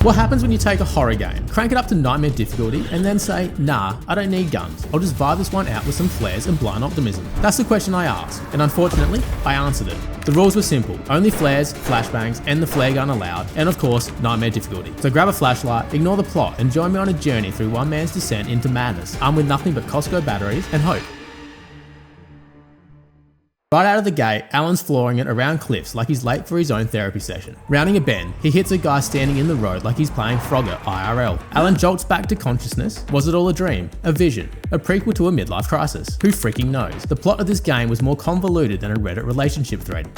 What happens when you take a horror game, crank it up to nightmare difficulty, and then say, nah, I don't need guns, I'll just vibe this one out with some flares and blind optimism? That's the question I asked, and unfortunately, I answered it. The rules were simple, only flares, flashbangs, and the flare gun allowed, and of course, nightmare difficulty. So grab a flashlight, ignore the plot, and join me on a journey through one man's descent into madness, armed with nothing but Costco batteries and hope. Right out of the gate, Alan's flooring it around cliffs like he's late for his own therapy session. Rounding a bend, he hits a guy standing in the road like he's playing Frogger IRL. Alan jolts back to consciousness. Was it all a dream? A vision? A prequel to a midlife crisis? Who freaking knows? The plot of this game was more convoluted than a Reddit relationship thread.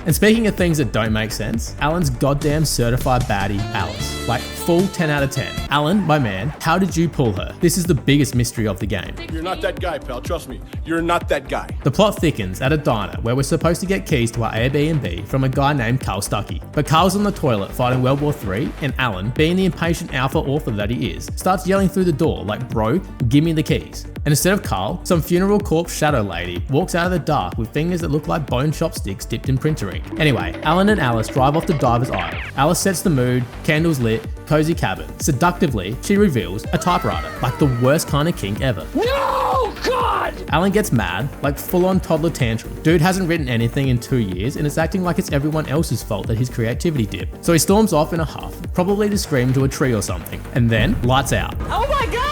And speaking of things that don't make sense, Alan's goddamn certified baddie, Alice. Like, full 10 out of 10. Alan, my man, how did you pull her? This is the biggest mystery of the game. You're not that guy, pal. Trust me. You're not that guy. The plot thickens at a diner where we're supposed to get keys to our Airbnb from a guy named Carl Stuckey. But Carl's on the toilet fighting World War III, and Alan, being the impatient alpha author that he is, starts yelling through the door like, bro, give me the keys. And instead of Carl, some funeral corpse shadow lady walks out of the dark with fingers that look like bone chopsticks dipped in printer ink. Anyway, Alan and Alice drive off to Diver's Isle. Alice sets the mood, candles lit, cozy cabin. Seductively, she reveals a typewriter, like the worst kind of kink ever. No, God! Alan gets mad, like full-on toddler tantrum. Dude hasn't written anything in 2 years and it's acting like it's everyone else's fault that his creativity dipped. So he storms off in a huff, probably to scream to a tree or something, and then lights out. Oh my God!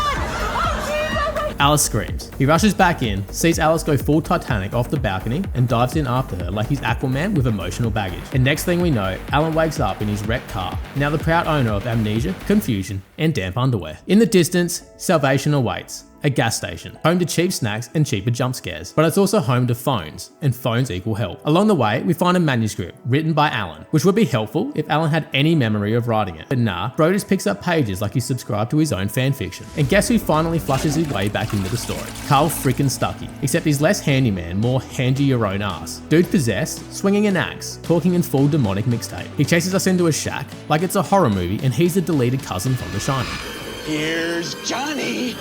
Alice screams. He rushes back in, sees Alice go full Titanic off the balcony, and dives in after her like he's Aquaman with emotional baggage. And next thing we know, Alan wakes up in his wrecked car, now the proud owner of amnesia, confusion, and damp underwear. In the distance, salvation awaits. A gas station, home to cheap snacks and cheaper jump scares. But it's also home to phones, and phones equal help. Along the way, we find a manuscript written by Alan, which would be helpful if Alan had any memory of writing it. But nah, bro just picks up pages like he's subscribed to his own fanfiction. And guess who finally flushes his way back into the story? Carl freaking Stuckey. Except he's less handyman, more hand you your own ass. Dude possessed, swinging an axe, talking in full demonic mixtape. He chases us into a shack like it's a horror movie and he's the deleted cousin from The Shining. Here's Johnny!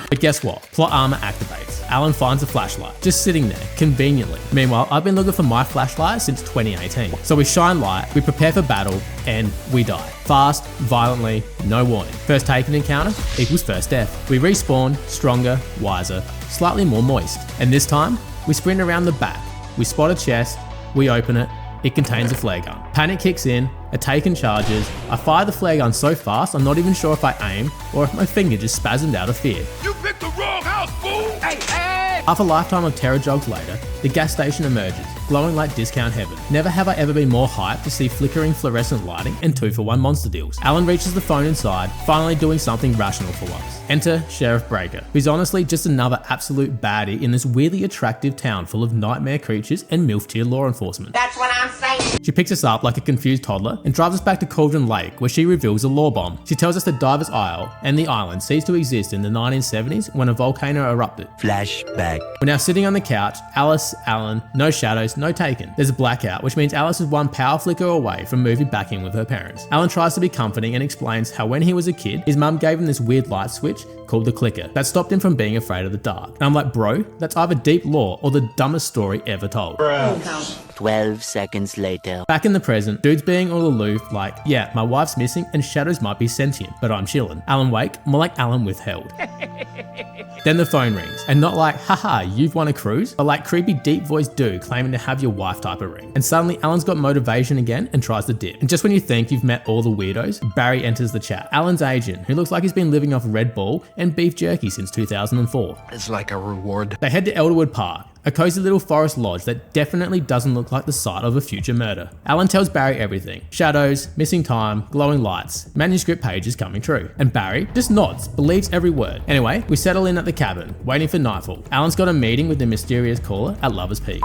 But guess what? Plot armor activates. Alan finds a flashlight, just sitting there, conveniently. Meanwhile, I've been looking for my flashlight since 2018. So we shine light, we prepare for battle, and we die. Fast, violently, no warning. First taken encounter equals first death. We respawn, stronger, wiser, slightly more moist. And this time, we sprint around the back. We spot a chest, we open it, it contains a flare gun. Panic kicks in, a taken charges. I fire the flare gun so fast I'm not even sure if I aim or if my finger just spasmed out of fear. You picked the wrong house, fool! Hey, hey! Half a lifetime of terror jogs later, the gas station emerges, glowing like discount heaven. Never have I ever been more hyped to see flickering fluorescent lighting and 2-for-1 monster deals. Alan reaches the phone inside, finally doing something rational for once. Enter Sheriff Breaker, who's honestly just another absolute baddie in this weirdly attractive town full of nightmare creatures and MILF-tier law enforcement. That's what I'm saying. She picks us up like a confused toddler and drives us back to Cauldron Lake, where she reveals a law bomb. She tells us that Diver's Isle and the island ceased to exist in the 1970s when a volcano erupted. Flashback. We're now sitting on the couch, Alice, Alan, no shadows, no taken. There's a blackout, which means Alice is one power flicker away from moving back in with her parents. Alan tries to be comforting and explains how when he was a kid, his mum gave him this weird light switch called the clicker that stopped him from being afraid of the dark. And I'm like, bro, that's either deep lore or the dumbest story ever told. 12 seconds later. Back in the present, dude's being all aloof like, yeah, my wife's missing and shadows might be sentient, but I'm chilling. Alan Wake, more like Alan withheld. Then the phone rings, and not like, haha, you've won a cruise, but like creepy deep voiced dude claiming to have your wife type of ring. And suddenly Alan's got motivation again and tries to dip. And just when you think you've met all the weirdos, Barry enters the chat. Alan's agent, who looks like he's been living off Red Bull and beef jerky since 2004. It's like a reward. They head to Elderwood Park, a cozy little forest lodge that definitely doesn't look like the site of a future murder. Alan tells Barry everything. Shadows, missing time, glowing lights, manuscript pages coming true. And Barry just nods, believes every word. Anyway, we settle in at the cabin, waiting for nightfall. Alan's got a meeting with the mysterious caller at Lover's Peak.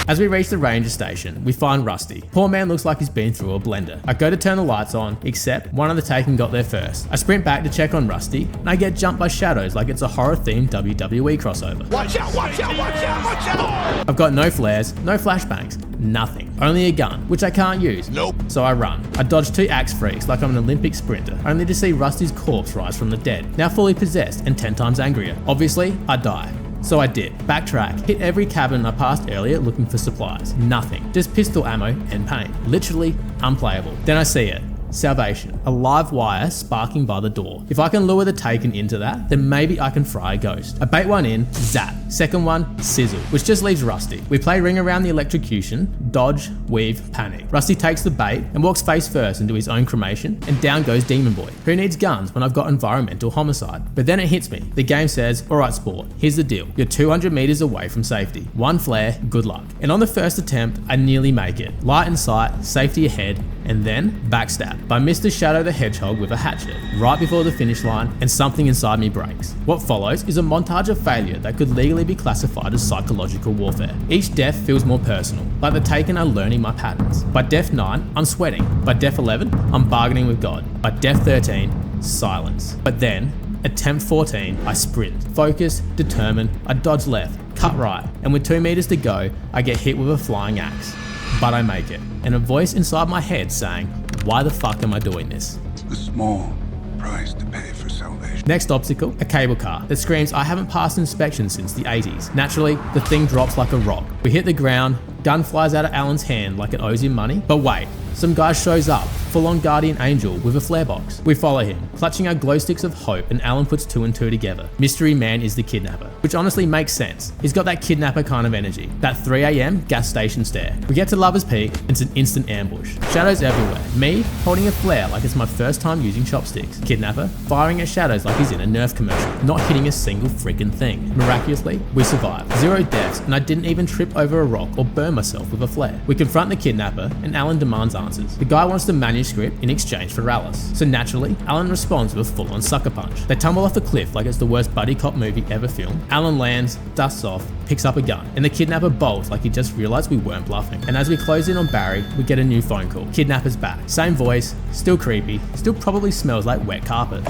As we reach the ranger station, we find Rusty. Poor man looks like he's been through a blender. I go to turn the lights on, except one of the taken got there first. I sprint back to check on Rusty, and I get jumped by shadows like it's a horror-themed WWE crossover. Watch out, watch out, watch out, watch out! I've got no flares, no flashbangs, nothing. Only a gun, which I can't use. Nope. So I run. I dodge 2 axe freaks like I'm an Olympic sprinter, only to see Rusty's corpse rise from the dead, now fully possessed and 10 times angrier. Obviously, I die. So I did. Backtrack, hit every cabin I passed earlier looking for supplies. Nothing. Just pistol ammo and pain. Literally unplayable. Then I see it. salvation, a live wire sparking by the door. If I can lure the Taken into that, then maybe I can fry a ghost. I bait one in, zap. Second one, sizzle, which just leaves Rusty. We play ring around the electrocution, dodge, weave, panic. Rusty takes the bait and walks face first into his own cremation, and down goes Demon Boy. Who needs guns when I've got environmental homicide? But then it hits me. The game says, alright sport, here's the deal. You're 200 meters away from safety. One flare, good luck. And on the first attempt, I nearly make it. Light in sight, safety ahead, and then backstab by Mr. Shadow the Hedgehog with a hatchet, right before the finish line, and something inside me breaks. What follows is a montage of failure that could legally be classified as psychological warfare. Each death feels more personal, like the Taken are learning my patterns. By death 9, I'm sweating. By death 11, I'm bargaining with God. By death 13, silence. But then, attempt 14, I sprint. Focused, determined, I dodge left, cut right, and with 2 meters to go, I get hit with a flying axe. But I make it, and a voice inside my head saying, why the fuck am I doing this? It's the small price to pay for salvation. Next obstacle, a cable car that screams I haven't passed inspection since the 80s. Naturally, the thing drops like a rock. We hit the ground, gun flies out of Alan's hand like it owes him money. But wait, some guy shows up, full-on guardian angel with a flare box. We follow him, clutching our glow sticks of hope, and Alan puts 2 and 2 together. Mystery Man is the kidnapper, which honestly makes sense. He's got that kidnapper kind of energy, that 3 AM gas station stare. We get to Lover's Peak, and it's an instant ambush. Shadows everywhere. Me, holding a flare like it's my first time using chopsticks. Kidnapper, firing at shadows like he's in a Nerf commercial, not hitting a single freaking thing. Miraculously, we survive. 0 deaths, and I didn't even trip over a rock or burn myself with a flare. We confront the kidnapper, and Alan demands answers. The guy wants the manuscript in exchange for Alice. So naturally, Alan responds with a full-on sucker punch. They tumble off the cliff like it's the worst buddy cop movie ever filmed. Alan lands, dusts off, picks up a gun, and the kidnapper bolts like he just realized we weren't bluffing. And as we close in on Barry, we get a new phone call. Kidnapper's back. Same voice, still creepy, still probably smells like wet carpet.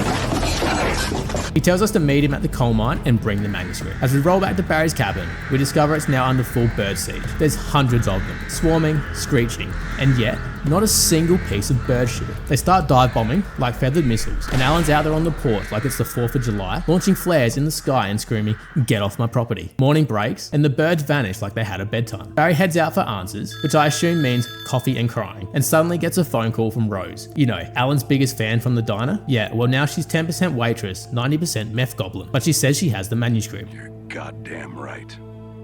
He tells us to meet him at the coal mine and bring the manuscript. As we roll back to Barry's cabin, we discover it's now under full bird siege. There's hundreds of them, swarming, screeching, and yet, not a single piece of bird shit. They start dive bombing like feathered missiles, and Alan's out there on the porch like it's the 4th of July, launching flares in the sky and screaming, get off my property. Morning breaks, and the birds vanish like they had a bedtime. Barry heads out for answers, which I assume means coffee and crying, and suddenly gets a phone call from Rose. You know, Alan's biggest fan from the diner? Yeah, well now she's 10% waitress, 90% meth goblin, but she says she has the manuscript. You're goddamn right.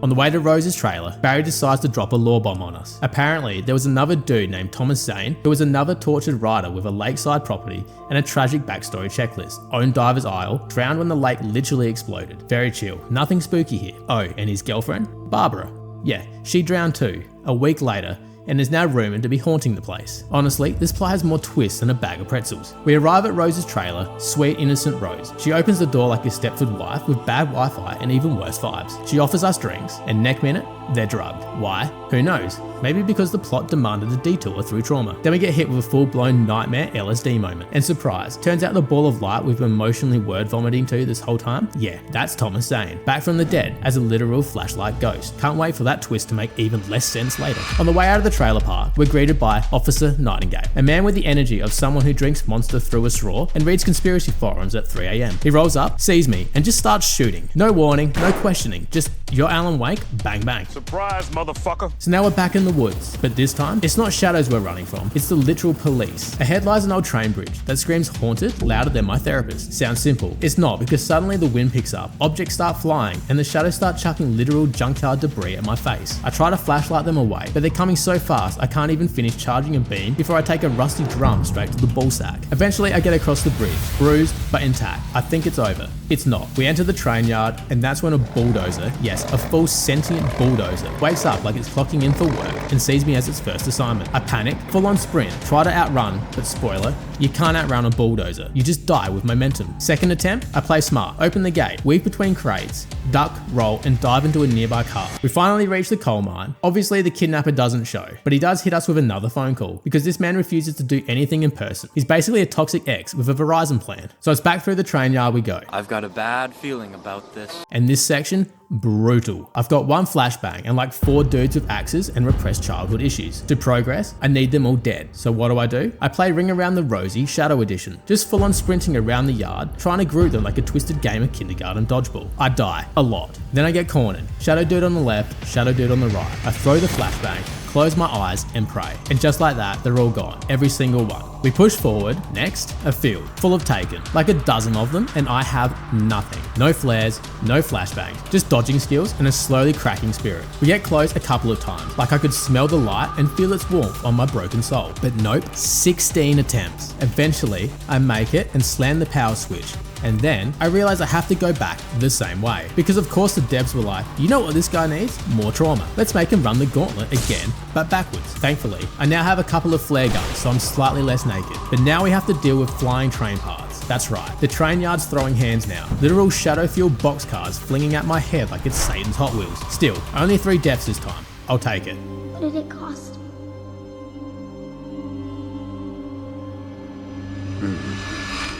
On the way to Rose's trailer, Barry decides to drop a law bomb on us. Apparently, there was another dude named Thomas Zane who was another tortured writer with a lakeside property and a tragic backstory checklist. Owned Diver's Isle, drowned when the lake literally exploded. Very chill, nothing spooky here. Oh, and his girlfriend? Barbara. Yeah, she drowned too, a week later, and is now rumoured to be haunting the place. Honestly, this plot has more twists than a bag of pretzels. We arrive at Rose's trailer, sweet innocent Rose. She opens the door like a Stepford wife with bad Wi-Fi and even worse vibes. She offers us drinks, and next minute, they're drugged. Why? Who knows? Maybe because the plot demanded a detour through trauma. Then we get hit with a full-blown nightmare LSD moment. And surprise, turns out the ball of light we've been emotionally word vomiting to this whole time? Yeah, that's Thomas Zane, back from the dead as a literal flashlight ghost. Can't wait for that twist to make even less sense later. On the way out of the trailer park, we're greeted by Officer Nightingale, a man with the energy of someone who drinks Monster through a straw and reads conspiracy forums at 3 AM. He rolls up, sees me, and just starts shooting. No warning, no questioning, just you're Alan Wake, bang bang. Surprise, motherfucker. So now we're back in the woods, but this time, it's not shadows we're running from, it's the literal police. Ahead lies an old train bridge that screams haunted louder than my therapist. Sounds simple. It's not, because suddenly the wind picks up, objects start flying, and the shadows start chucking literal junkyard debris at my face. I try to flashlight them away, but they're coming so fast I can't even finish charging a beam before I take a rusty drum straight to the ball sack. Eventually I get across the bridge, bruised but intact. I think it's over. It's not. We enter the train yard, and that's when a bulldozer, yes, a full sentient bulldozer, wakes up like it's clocking in for work and sees me as its first assignment. I panic, full on sprint, try to outrun, but spoiler, you can't outrun a bulldozer. You just die with momentum. Second attempt, I play smart, open the gate, weave between crates, duck, roll, and dive into a nearby car. We finally reach the coal mine. Obviously the kidnapper doesn't show, but he does hit us with another phone call because this man refuses to do anything in person. He's basically a toxic ex with a Verizon plan. So it's back through the train yard we go. I've got a bad feeling about this. And this section, brutal. I've got one flashbang and like 4 dudes with axes and repressed childhood issues. To progress, I need them all dead. So what do? I play Ring Around the Rosie Shadow Edition, just full on sprinting around the yard, trying to group them like a twisted game of kindergarten dodgeball. I die, a lot. Then I get cornered. Shadow dude on the left, shadow dude on the right. I throw the flashbang, close my eyes and pray. And just like that, they're all gone. Every single one. We push forward, next, a field, full of Taken, like a dozen of them, and I have nothing. No flares, no flashbangs, just dodging skills and a slowly cracking spirit. We get close a couple of times, like I could smell the light and feel its warmth on my broken soul. But nope, 16 attempts. Eventually, I make it and slam the power switch. And then I realize I have to go back the same way. Because of course the devs were like, you know what this guy needs? More trauma. Let's make him run the gauntlet again, but backwards. Thankfully, I now have a couple of flare guns, so I'm slightly less naked. But now we have to deal with flying train parts. That's right, the train yard's throwing hands now. Literal shadow-fueled boxcars flinging at my head like it's Satan's Hot Wheels. Still, only 3 deaths this time. I'll take it. What did it cost?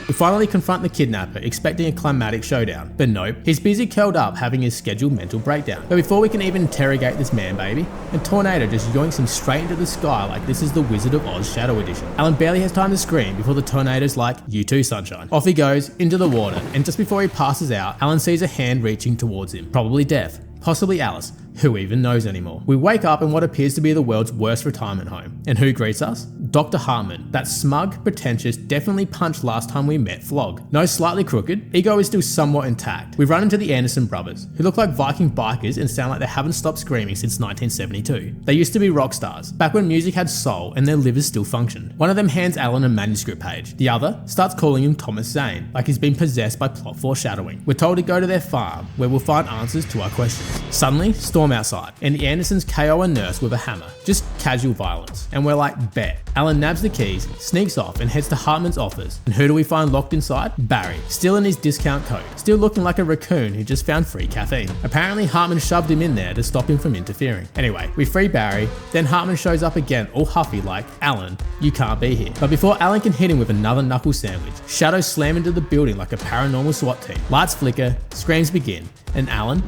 We finally confront the kidnapper, expecting a climatic showdown. But nope, he's busy curled up having his scheduled mental breakdown. But before we can even interrogate this man baby, a tornado just yoinks him straight into the sky like this is the Wizard of Oz Shadow Edition. Alan barely has time to scream before the tornado's like, you too, sunshine. Off he goes, into the water, and just before he passes out, Alan sees a hand reaching towards him, probably Death. Possibly Alice, who even knows anymore. We wake up in what appears to be the world's worst retirement home. And who greets us? Dr. Hartman, that smug, pretentious, definitely punched last time we met flog. No, slightly crooked, ego is still somewhat intact. We run into the Anderson brothers, who look like Viking bikers and sound like they haven't stopped screaming since 1972. They used to be rock stars, back when music had soul and their livers still functioned. One of them hands Alan a manuscript page. The other starts calling him Thomas Zane, like he's been possessed by plot foreshadowing. We're told to go to their farm, where we'll find answers to our questions. Suddenly, storm outside, and the Andersons KO a nurse with a hammer. Just casual violence. And we're like, bet. Alan nabs the keys, sneaks off, and heads to Hartman's office. And who do we find locked inside? Barry, still in his discount coat, still looking like a raccoon who just found free caffeine. Apparently, Hartman shoved him in there to stop him from interfering. Anyway, we free Barry, then Hartman shows up again, all huffy like, Alan, you can't be here. But before Alan can hit him with another knuckle sandwich, shadows slam into the building like a paranormal SWAT team. Lights flicker, screams begin, and Alan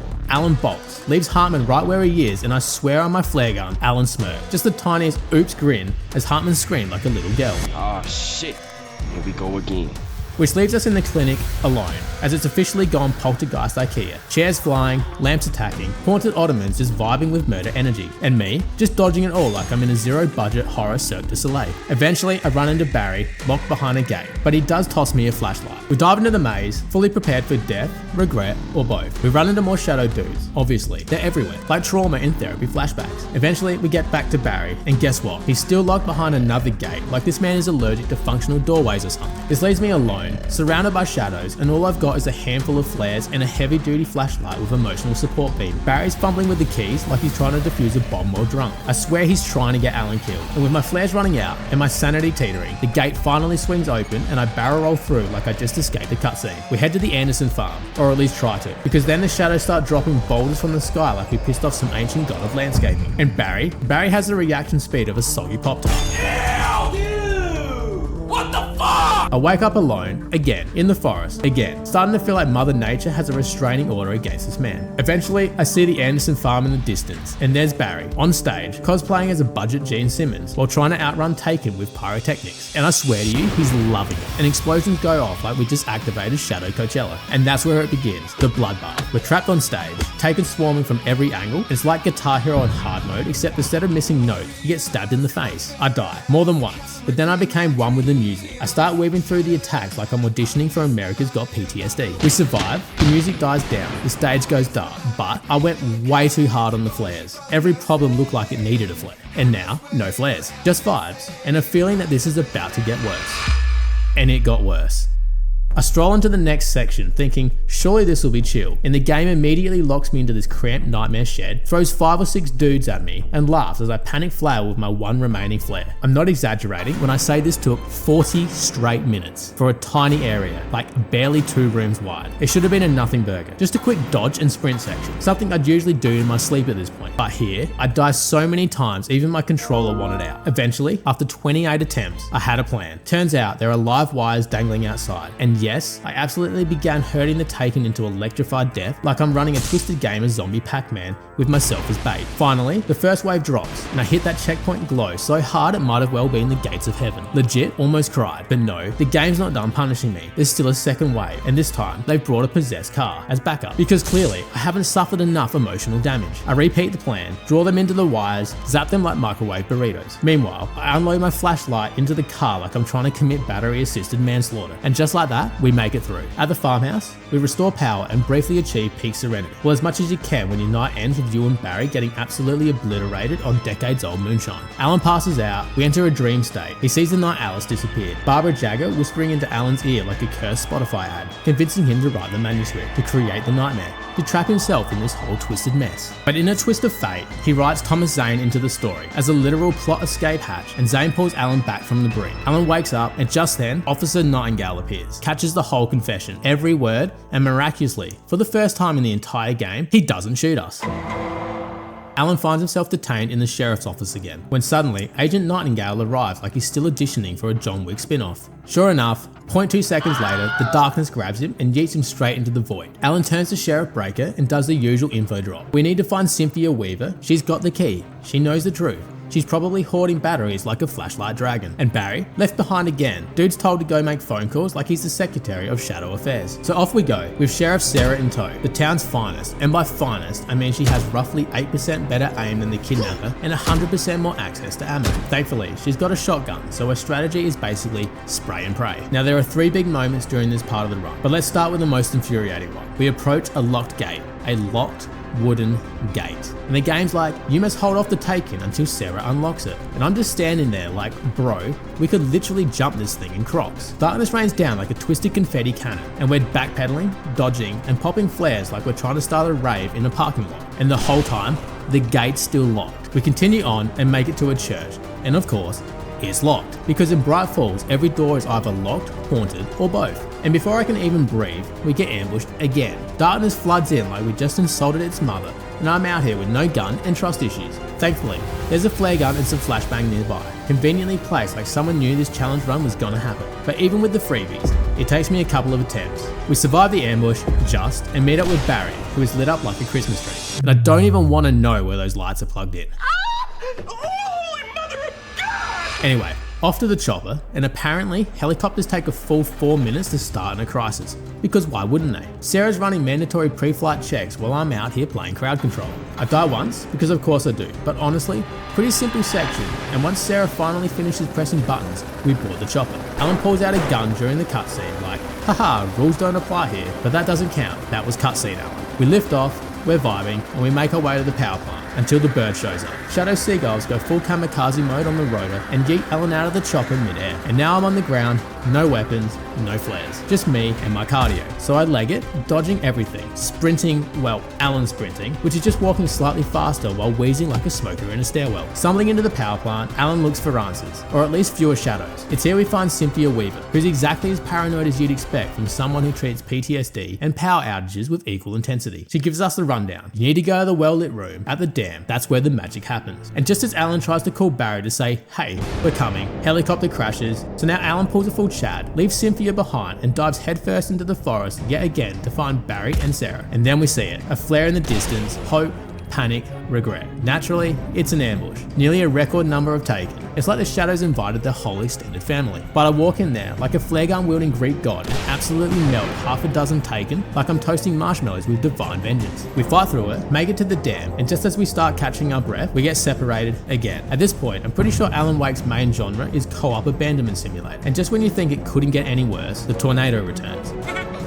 bolts, leaves Hartman right where he is, and I swear on my flare gun, Alan smirked. Just the tiniest oops grin as Hartman screamed like a little girl. Oh shit, here we go again. Which leaves us in the clinic alone, as it's officially gone poltergeist IKEA. Chairs flying, lamps attacking, haunted ottomans just vibing with murder energy, and me just dodging it all like I'm in a zero-budget horror Cirque du Soleil. Eventually, I run into Barry, locked behind a gate, but he does toss me a flashlight. We dive into the maze, fully prepared for death, regret, or both. We run into more shadow dudes, obviously. They're everywhere, like trauma in therapy flashbacks. Eventually, we get back to Barry, and guess what? He's still locked behind another gate, like this man is allergic to functional doorways or something. This leaves me alone, surrounded by shadows, and all I've got is a handful of flares and a heavy-duty flashlight with emotional support beam. Barry's fumbling with the keys like he's trying to defuse a bomb while drunk. I swear he's trying to get Alan killed, and with my flares running out and my sanity teetering, the gate finally swings open and I barrel roll through like I just escaped a cutscene. We head to the Anderson farm, or at least try to, because then the shadows start dropping boulders from the sky like we pissed off some ancient god of landscaping. And Barry has the reaction speed of a soggy Pop-Tart. What the fuck? I wake up alone, again, in the forest, again, starting to feel like Mother Nature has a restraining order against this man. Eventually, I see the Anderson farm in the distance, and there's Barry, on stage, cosplaying as a budget Gene Simmons, while trying to outrun Taken with pyrotechnics. And I swear to you, he's loving it. And explosions go off like we just activated Shadow Coachella. And that's where it begins, the bloodbath. We're trapped on stage, Taken swarming from every angle. It's like Guitar Hero on hard mode, except instead of missing notes, you get stabbed in the face. I die, more than once. But then I became one with the music. I start weaving through the attacks like I'm auditioning for America's Got PTSD. We survive, the music dies down, the stage goes dark, but I went way too hard on the flares. Every problem looked like it needed a flare. And now, no flares, just vibes, and a feeling that this is about to get worse. And it got worse. I stroll into the next section thinking, surely this will be chill, and the game immediately locks me into this cramped nightmare shed, throws 5 or 6 dudes at me, and laughs as I panic flail with my one remaining flare. I'm not exaggerating when I say this took 40 straight minutes for a tiny area, like barely 2 rooms wide. It should have been a nothing burger, just a quick dodge and sprint section, something I'd usually do in my sleep at this point. But here, I die so many times even my controller wanted out. Eventually, after 28 attempts, I had a plan. Turns out there are live wires dangling outside, and yes, I absolutely began hurting the Taken into electrified death like I'm running a twisted game of zombie Pac-Man with myself as bait. Finally, the first wave drops, and I hit that checkpoint glow so hard it might have well been the gates of heaven. Legit, almost cried, but no, the game's not done punishing me. There's still a second wave, and this time, they've brought a possessed car as backup, because clearly, I haven't suffered enough emotional damage. I repeat the plan, draw them into the wires, zap them like microwave burritos. Meanwhile, I unload my flashlight into the car like I'm trying to commit battery-assisted manslaughter, and just like that, we make it through. At the farmhouse, we restore power and briefly achieve peak serenity. Well, as much as you can when your night ends with you and Barry getting absolutely obliterated on decades-old moonshine. Alan passes out, we enter a dream state. He sees the night Alice disappeared. Barbara Jagger whispering into Alan's ear like a cursed Spotify ad, convincing him to write the manuscript, to create the nightmare, to trap himself in this whole twisted mess. But in a twist of fate, he writes Thomas Zane into the story as a literal plot escape hatch, and Zane pulls Alan back from the brink. Alan wakes up, and just then, Officer Nightingale appears, catches the whole confession, every word, and miraculously, for the first time in the entire game, he doesn't shoot us. Alan finds himself detained in the sheriff's office again, when suddenly, Agent Nightingale arrives like he's still auditioning for a John Wick spin-off. Sure enough, 0.2 seconds later, the darkness grabs him and yeets him straight into the void. Alan turns to Sheriff Breaker and does the usual info drop. We need to find Cynthia Weaver. She's got the key. She knows the truth. She's probably hoarding batteries like a flashlight dragon. And Barry, left behind again. Dude's told to go make phone calls like he's the Secretary of Shadow Affairs. So off we go, with Sheriff Sarah in tow, the town's finest. And by finest, I mean she has roughly 8% better aim than the kidnapper and 100% more access to ammo. Thankfully, she's got a shotgun, so her strategy is basically spray and pray. Now there are 3 big moments during this part of the run, but let's start with the most infuriating one. We approach a locked gate, a locked wooden gate. And the game's like, you must hold off the take-in until Sarah unlocks it. And I'm just standing there like, bro, we could literally jump this thing in Crocs. Darkness rains down like a twisted confetti cannon, and we're backpedaling, dodging, and popping flares like we're trying to start a rave in a parking lot. And the whole time, the gate's still locked. We continue on and make it to a church, and of course, it's locked, because in Bright Falls, every door is either locked, haunted, or both. And before I can even breathe, we get ambushed again. Darkness floods in like we just insulted its mother, and I'm out here with no gun and trust issues. Thankfully, there's a flare gun and some flashbang nearby, conveniently placed like someone knew this challenge run was gonna happen. But even with the freebies, it takes me a couple of attempts. We survive the ambush, and meet up with Barry, who is lit up like a Christmas tree. And I don't even want to know where those lights are plugged in. Anyway, off to the chopper, and apparently helicopters take a full 4 minutes to start in a crisis, because why wouldn't they? Sarah's running mandatory pre-flight checks while I'm out here playing crowd control. I die once, because of course I do, but honestly, pretty simple section, and once Sarah finally finishes pressing buttons, we board the chopper. Alan pulls out a gun during the cutscene like, haha, rules don't apply here, but that doesn't count, that was cutscene Alan. We lift off, we're vibing, and we make our way to the power plant until the bird shows up. Shadow Seagulls go full kamikaze mode on the rotor and yeet Alan out of the chopper midair. And now I'm on the ground, no weapons, no flares, just me and my cardio. So I leg it, dodging everything, sprinting, well, Alan sprinting, which is just walking slightly faster while wheezing like a smoker in a stairwell. Stumbling into the power plant, Alan looks for answers, or at least fewer shadows. It's here we find Cynthia Weaver, who's exactly as paranoid as you'd expect from someone who treats PTSD and power outages with equal intensity. She gives us the rundown. You need to go to the well-lit room at the dam. That's where the magic happens. And just as Alan tries to call Barry to say, hey, we're coming, helicopter crashes. So now Alan pulls a full Chad, leaves Cynthia behind, and dives headfirst into the forest yet again to find Barry and Sarah. And then we see it, a flare in the distance, hope, panic, regret. Naturally, it's an ambush. Nearly a record number of taken. It's like the shadows invited their whole extended family. But I walk in there like a flare gun wielding Greek god and absolutely melt half a dozen taken like I'm toasting marshmallows with divine vengeance. We fight through it, make it to the dam, and just as we start catching our breath, we get separated again. At this point, I'm pretty sure Alan Wake's main genre is co-op abandonment simulator. And just when you think it couldn't get any worse, the tornado returns.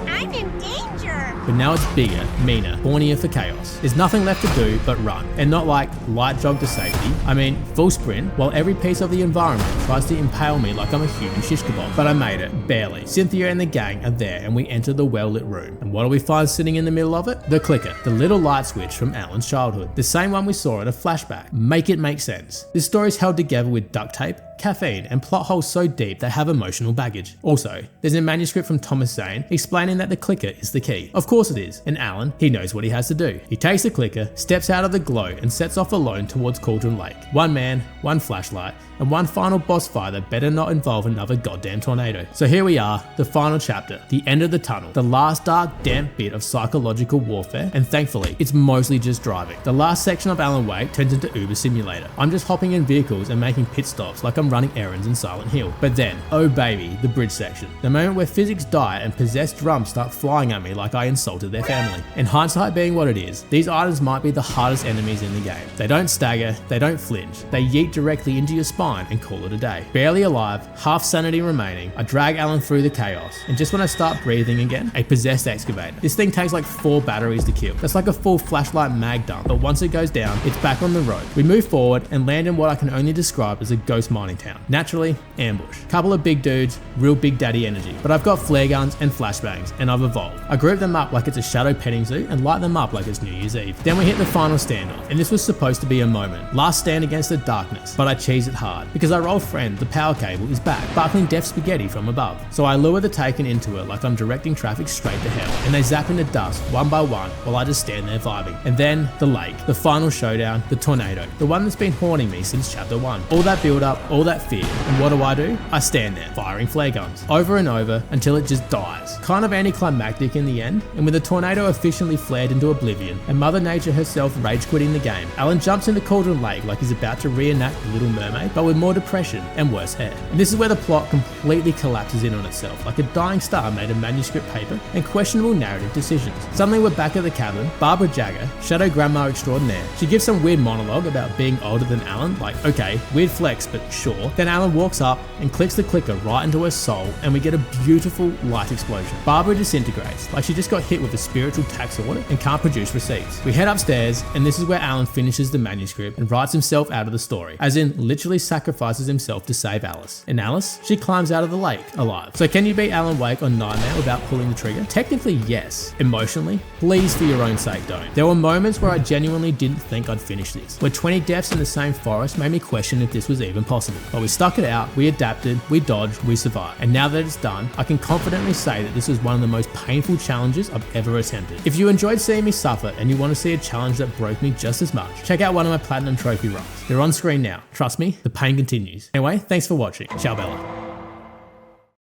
I'm in danger! But now it's bigger, meaner, hornier for chaos. There's nothing left to do but run, and not like light jog to safety. I mean full sprint, while every piece of the environment tries to impale me like I'm a human shish kebab. But I made it, barely. Cynthia and the gang are there, and we enter the well-lit room. And what do we find sitting in the middle of it? The clicker, the little light switch from Alan's childhood. The same one we saw in a flashback. Make it make sense. This story is held together with duct tape, caffeine, and plot holes so deep they have emotional baggage. Also, there's a manuscript from Thomas Zane explaining that the clicker is the key. Of course it is, and Alan, he knows what he has to do. He takes the clicker, steps out of the glow, and sets off alone towards Cauldron Lake. One man, one flashlight, and one final boss fight that better not involve another goddamn tornado. So here we are, the final chapter, the end of the tunnel, the last dark, damp bit of psychological warfare, and thankfully, it's mostly just driving. The last section of Alan Wake turns into Uber Simulator. I'm just hopping in vehicles and making pit stops like I'm running errands in Silent Hill. But then, oh baby, the bridge section. The moment where physics die and possessed drums start flying at me like I insulted their family. In hindsight being what it is, these items might be the hardest enemies in the game. They don't stagger, they don't flinch, they yeet directly into your spine and call it a day. Barely alive, half sanity remaining, I drag Alan through the chaos, and just when I start breathing again, a possessed excavator. This thing takes like 4 batteries to kill. That's like a full flashlight mag dump, but once it goes down, it's back on the road. We move forward and land in what I can only describe as a ghost mining town. Naturally, ambush. Couple of big dudes, real big daddy energy, but I've got flare guns and flashbangs, and I've evolved. I group them up like it's a shadow petting zoo and light them up like it's New Year's Eve. Then we hit the final standoff, and this was supposed to be a moment. Last stand against the darkness, but I cheese it hard. Because our old friend, the power cable, is back, sparkling death spaghetti from above. So I lure the Taken into it like I'm directing traffic straight to hell, and they zap into dust one by one while I just stand there vibing. And then the lake, the final showdown, the tornado, the one that's been haunting me since chapter 1. All that build up, all that fear, and what do? I stand there, firing flare guns, over and over until it just dies. Kind of anticlimactic in the end, and with the tornado efficiently flared into oblivion, and Mother Nature herself rage quitting the game, Alan jumps into Cauldron Lake like he's about to reenact The Little Mermaid, but with more depression and worse hair. And this is where the plot completely collapses in on itself, like a dying star made of manuscript paper and questionable narrative decisions. Suddenly we're back at the cabin, Barbara Jagger, Shadow Grandma extraordinaire. She gives some weird monologue about being older than Alan, like okay, weird flex, but sure. Then Alan walks up and clicks the clicker right into her soul, and we get a beautiful light explosion. Barbara disintegrates, like she just got hit with a spiritual tax audit and can't produce receipts. We head upstairs, and this is where Alan finishes the manuscript and writes himself out of the story, as in literally sacrifices himself to save Alice. And Alice, she climbs out of the lake, alive. So can you beat Alan Wake on Nightmare without pulling the trigger? Technically yes. Emotionally, please for your own sake don't. There were moments where I genuinely didn't think I'd finish this, where 20 deaths in the same forest made me question if this was even possible. But we stuck it out, we adapted, we dodged, we survived. And now that it's done, I can confidently say that this was one of the most painful challenges I've ever attempted. If you enjoyed seeing me suffer and you want to see a challenge that broke me just as much, check out one of my platinum trophy runs. They're on screen now. Trust me, the pain continues. Anyway, thanks for watching. Ciao Bella.